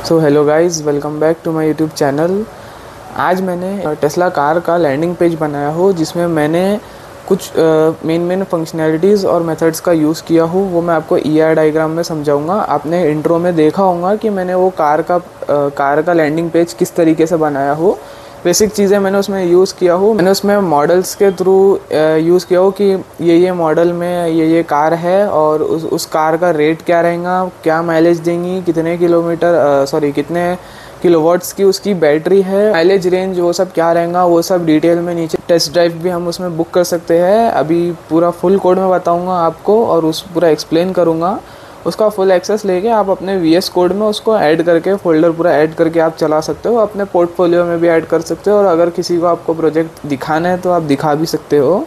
So hello guys, welcome back to my YouTube channel. आज मैंने Tesla car का landing page बनाया हो जिसमें मैंने कुछ मेन फंक्शनैलिटीज़ और मेथड्स का यूज़ किया हो। वो मैं आपको ईआर डायग्राम में समझाऊंगा। आपने इंट्रो में देखा होगा कि मैंने वो कार का लैंडिंग पेज किस तरीके से बनाया हो। बेसिक चीज़ें मैंने उसमें यूज़ किया हो। मैंने उसमें मॉडल्स के थ्रू यूज़ किया हो कि ये मॉडल में ये कार है और उस कार का रेट क्या रहेगा, क्या माइलेज देंगी, कितने किलोवाट्स की उसकी बैटरी है, माइलेज रेंज, वो सब क्या रहेगा, वो सब डिटेल में नीचे टेस्ट ड्राइव भी हम उसमें बुक कर सकते हैं। अभी पूरा फुल कोड में बताऊंगा आपको और उस पूरा एक्सप्लेन करूंगा। उसका फुल एक्सेस लेके आप अपने VS कोड में उसको ऐड करके, फोल्डर पूरा ऐड करके आप चला सकते हो। अपने पोर्टफोलियो में भी ऐड कर सकते हो और अगर किसी को आपको प्रोजेक्ट दिखाना है तो आप दिखा भी सकते हो।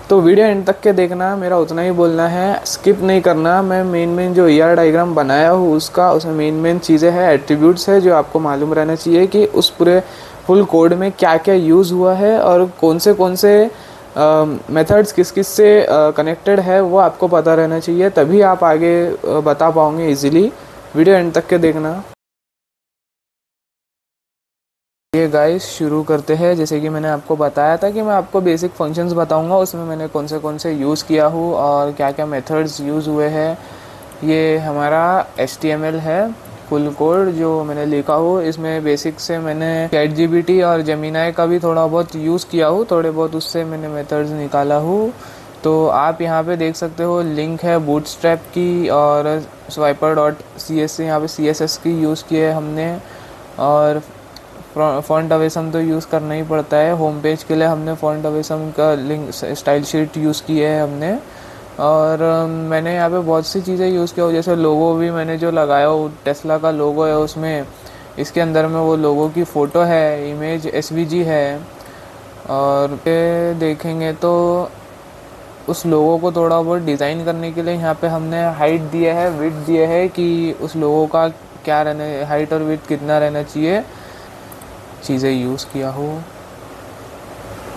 तो वीडियो एंड तक के देखना, मेरा उतना ही बोलना है, स्किप नहीं करना। मैं मेन जो ईआर डायग्राम बनाया हूँ उसमें मेन चीज़ें हैं, एट्रीब्यूट्स है जो आपको मालूम रहना चाहिए कि उस पूरे फुल कोड में क्या क्या यूज़ हुआ है और कौन से मेथड्स किस किस से कनेक्टेड है, वो आपको पता रहना चाहिए। तभी आप आगे बता पाओगे इजीली। वीडियो एंड तक के देखना। ये गाइस शुरू करते हैं। जैसे कि मैंने आपको बताया था कि मैं आपको बेसिक फंक्शंस बताऊंगा, उसमें मैंने कौन से यूज़ किया हूँ और क्या क्या मेथड्स यूज़ हुए हैं। ये हमारा HTML है, फुल कोड जो मैंने लिखा हो। इसमें बेसिक से मैंने ChatGPT और जेमिनाई का भी थोड़ा बहुत यूज़ किया हूँ, थोड़े बहुत उससे मैंने मेथड्स निकाला हूँ। तो आप यहाँ पे देख सकते हो, लिंक है बूटस्ट्रैप की और swiper.css, यहाँ पे CSS की यूज़ की है हमने। और फॉन्ट अवेसम तो यूज़ करना ही पड़ता है। होम पेज के लिए हमने फॉन्ट अवेसम का लिंक स्टाइल शीट यूज़ की है हमने। और मैंने यहाँ पे बहुत सी चीज़ें यूज़ किया हो, जैसे लोगो भी मैंने जो लगाया हो, टेस्ला का लोगो है उसमें, इसके अंदर में वो लोगो की फ़ोटो है, इमेज SVG है। और देखेंगे तो उस लोगो को थोड़ा बहुत डिज़ाइन करने के लिए यहाँ पे हमने हाइट दिया है, विड्थ दिया है कि उस लोगो का क्या रहना, हाइट और विड्थ कितना रहना चाहिए, चीज़ें यूज़ किया हो।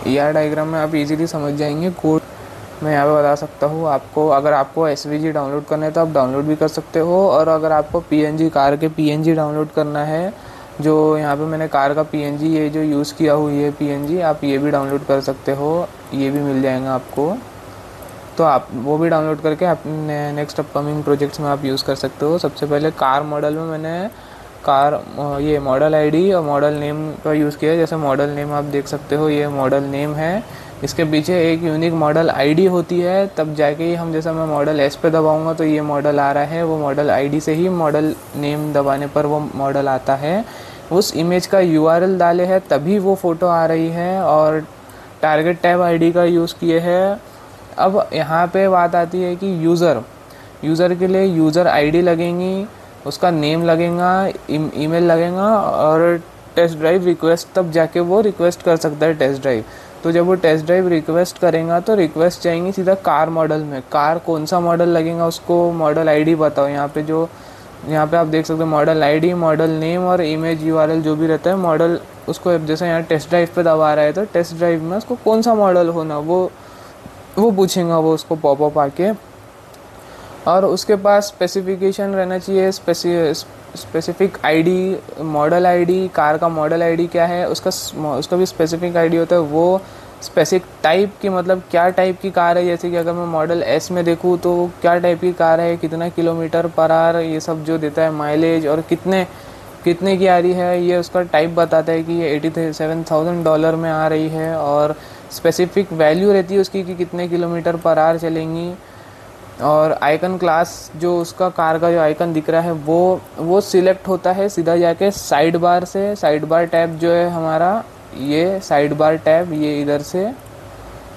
ईआर डायग्राम में आप इजीली समझ जाएंगे। कोड मैं यहाँ पे बता सकता हूँ आपको। अगर आपको SVG डाउनलोड करना है तो आप डाउनलोड भी कर सकते हो, और अगर आपको कार के PNG डाउनलोड करना है, जो यहाँ पे मैंने कार का PNG ये जो यूज़ किया हो, ये PNG आप ये भी डाउनलोड कर सकते हो, ये भी मिल जाएगा आपको। तो आप वो भी डाउनलोड करके अपने नेक्स्ट अपकमिंग प्रोजेक्ट्स में आप यूज़ कर सकते हो। सबसे पहले कार मॉडल में मैंने ये मॉडल आईडी और मॉडल नेम का यूज़ किया है। जैसे मॉडल नेम आप देख सकते हो, ये मॉडल नेम है, इसके पीछे एक यूनिक मॉडल आईडी होती है, तब जाके ही हम, जैसा मैं मॉडल S पे दबाऊंगा तो ये मॉडल आ रहा है, वो मॉडल आईडी से ही मॉडल नेम दबाने पर वो मॉडल आता है। उस इमेज का URL डाले है तभी वो फ़ोटो आ रही है। और टारगेट टैब आईडी का यूज़ किए है। अब यहाँ पे बात आती है कि यूज़र के लिए यूज़र आईडी लगेंगी, उसका नेम लगेगा, ईमेल लगेगा और टेस्ट ड्राइव रिक्वेस्ट, तब जाके वो रिक्वेस्ट कर सकता है टेस्ट ड्राइव। तो जब वो टेस्ट ड्राइव रिक्वेस्ट करेगा तो रिक्वेस्ट जाएंगी सीधा कार मॉडल में। कार कौन सा मॉडल लगेगा उसको मॉडल आईडी बताओ। यहाँ पे आप देख सकते हो मॉडल आईडी, मॉडल नेम और इमेज URL जो भी रहता है मॉडल, उसको जैसे यहाँ टेस्ट ड्राइव पे दबा रहा है तो टेस्ट ड्राइव में उसको कौन सा मॉडल होना वो पूछेगा वो उसको पॉपअप आके। और उसके पास स्पेसिफिकेशन रहना चाहिए, specific ID, model ID, car का मॉडल आईडी क्या है उसका भी स्पेसिफिक आईडी होता है। वो स्पेसिफिक टाइप की, मतलब क्या टाइप की कार है, जैसे कि अगर मैं मॉडल S में देखूँ तो क्या टाइप की कार है, कितना km/h, ये सब जो देता है, माइलेज और कितने की आ रही है, ये उसका टाइप बताता है कि ये $87,000 में आ रही है। और स्पेसिफिक वैल्यू रहती है उसकी कि कितने km/h चलेंगी। और आइकन क्लास, जो उसका कार का जो आइकन दिख रहा है वो सिलेक्ट होता है सीधा जाके साइड बार से। साइड बार टैब जो है हमारा, ये साइड बार टैब, ये इधर से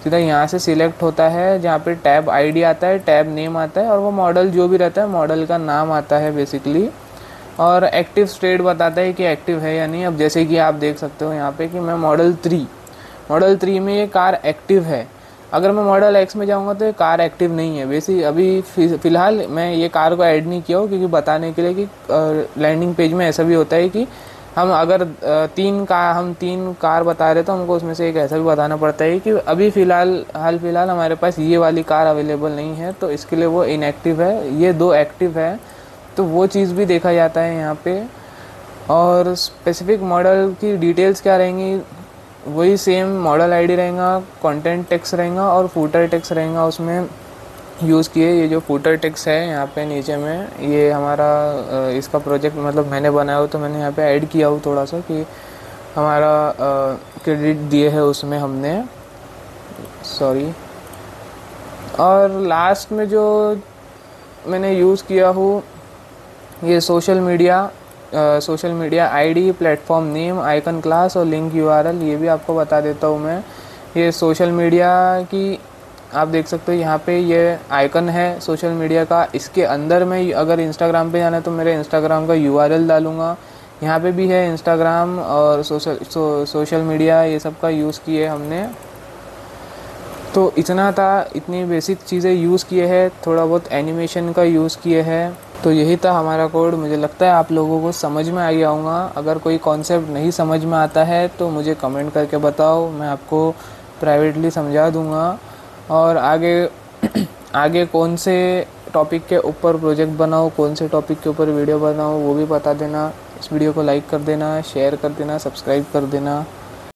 सीधा यहाँ से सिलेक्ट होता है, जहाँ पे टैब आईडी आता है, टैब नेम आता है और वो मॉडल जो भी रहता है मॉडल का नाम आता है बेसिकली। और एक्टिव स्टेट बताता है कि एक्टिव है या नहीं। अब जैसे कि आप देख सकते हो यहाँ पे कि मैं मॉडल 3 में ये कार एक्टिव है। अगर मैं मॉडल X में जाऊँगा तो ये कार एक्टिव नहीं है। अभी फ़िलहाल मैं ये कार को ऐड नहीं किया हो, क्योंकि बताने के लिए कि लैंडिंग पेज में ऐसा भी होता है कि हम अगर तीन कार बता रहे तो हमको उसमें से एक ऐसा भी बताना पड़ता है कि अभी फ़िलहाल हमारे पास ये वाली कार अवेलेबल नहीं है, तो इसके लिए वो इनएक्टिव है, ये 2 एक्टिव है। तो वो चीज़ भी देखा जाता है यहाँ पे। और स्पेसिफिक मॉडल की डिटेल्स क्या रहेंगी, वही सेम मॉडल आईडी रहेगा, कंटेंट टेक्स्ट रहेगा और फूटर टेक्स्ट रहेगा उसमें यूज़ किए। ये जो फूटर टेक्स्ट है यहाँ पे नीचे में, ये हमारा इसका प्रोजेक्ट मतलब मैंने बनाया हो, तो मैंने यहाँ पे ऐड किया हो थोड़ा सा कि हमारा क्रेडिट दिए है उसमें हमने, सॉरी। और लास्ट में जो मैंने यूज़ किया हूँ, ये social media ID, platform name, icon class और लिंक यूआरएल, ये भी आपको बता देता हूँ मैं। ये सोशल मीडिया की आप देख सकते हो यहाँ पे ये आइकन है सोशल मीडिया का। इसके अंदर में अगर इंस्टाग्राम पे जाना है तो मेरे इंस्टाग्राम का यूआरएल डालूँगा। यहाँ पे भी है इंस्टाग्राम और सोशल मीडिया, ये सब का यूज़ किए हमने। तो इतना था, इतनी बेसिक चीज़ें यूज़ किए हैं, थोड़ा बहुत एनिमेशन का यूज़ किए हैं। तो यही था हमारा कोड। मुझे लगता है आप लोगों को समझ में आ गया होगा। अगर कोई कॉन्सेप्ट नहीं समझ में आता है तो मुझे कमेंट करके बताओ, मैं आपको प्राइवेटली समझा दूँगा। और आगे कौन से टॉपिक के ऊपर प्रोजेक्ट बनाओ, कौन से टॉपिक के ऊपर वीडियो बनाओ, वो भी बता देना। इस वीडियो को लाइक कर देना, शेयर कर देना, सब्सक्राइब कर देना।